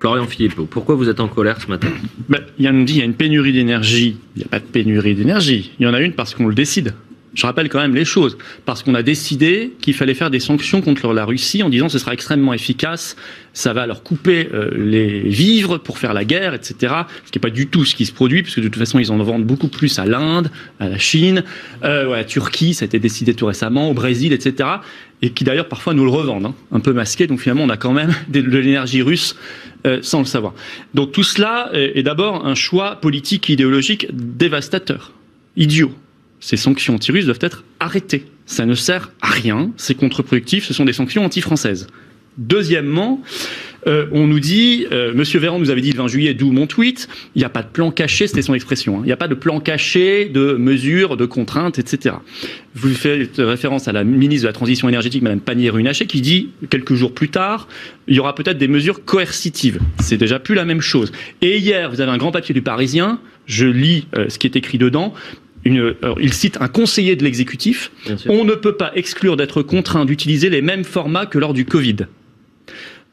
Florian Philippot, pourquoi vous êtes en colère ce matin? Yann nous dit qu'il y a une pénurie d'énergie. Il n'y a pas de pénurie d'énergie. Il y en a une parce qu'on le décide. Je rappelle quand même les choses. Parce qu'on a décidé qu'il fallait faire des sanctions contre la Russie en disant que ce sera extrêmement efficace, ça va leur couper les vivres pour faire la guerre, etc. Ce qui n'est pas du tout ce qui se produit, puisque de toute façon, ils en vendent beaucoup plus à l'Inde, à la Chine, à la Turquie, ça a été décidé tout récemment, au Brésil, etc. Et qui d'ailleurs parfois nous le revendent, un peu masqué. Donc finalement, on a quand même de l'énergie russe sans le savoir. Donc tout cela est d'abord un choix politique et idéologique dévastateur, idiot. Ces sanctions anti-russes doivent être arrêtées. Ça ne sert à rien, c'est contre-productif, ce sont des sanctions anti-françaises. Deuxièmement, on nous dit, Monsieur Véran nous avait dit le 20 juillet, d'où mon tweet, il n'y a pas de plan caché, c'était son expression, il n'y a pas de plan caché de mesures, de contraintes, etc. Vous faites référence à la ministre de la Transition énergétique, Madame Pannier-Runacher, qui dit, quelques jours plus tard, il y aura peut-être des mesures coercitives. C'est déjà plus la même chose. Et hier, vous avez un grand papier du Parisien, je lis ce qui est écrit dedans, il cite un conseiller de l'exécutif. On ne peut pas exclure d'être contraint d'utiliser les mêmes formats que lors du Covid.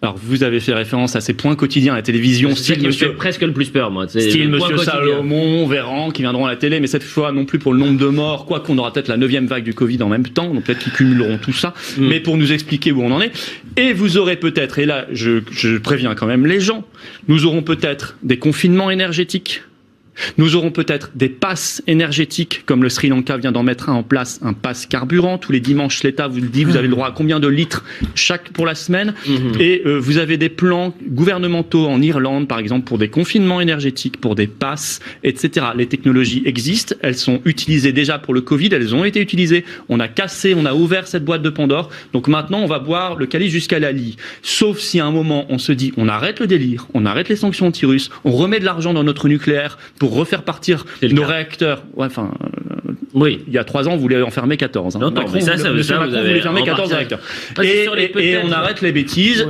Alors, vous avez fait référence à ces points quotidiens à la télévision. C'est qui me fait presque le plus peur, moi. Style Monsieur Salomon, Véran, qui viendront à la télé, mais cette fois non plus pour le nombre de morts, quoi qu'on aura peut-être la 9e vague du Covid en même temps, donc peut-être qu'ils cumuleront tout ça, mais pour nous expliquer où on en est. Et vous aurez peut-être, et là je préviens quand même les gens, nous aurons peut-être des confinements énergétiques. Nous aurons peut-être des passes énergétiques, comme le Sri Lanka vient d'en mettre un en place, un pass carburant. Tous les dimanches, l'État vous le dit, vous avez le droit à combien de litres chaque pour la semaine. Et vous avez des plans gouvernementaux en Irlande, par exemple, pour des confinements énergétiques, pour des passes, etc. Les technologies existent, elles sont utilisées déjà pour le Covid, elles ont été utilisées. On a cassé, on a ouvert cette boîte de Pandore. Donc maintenant, on va boire le calice jusqu'à la lie. Sauf si à un moment, on se dit, on arrête le délire, on arrête les sanctions anti-russes, on remet de l'argent dans notre nucléaire pour refaire partir nos réacteurs. Oui, il y a 3 ans, vous voulez en fermer 14. Non, Macron, mais ça, vous voulait fermer 14 réacteurs. Et on arrête les bêtises.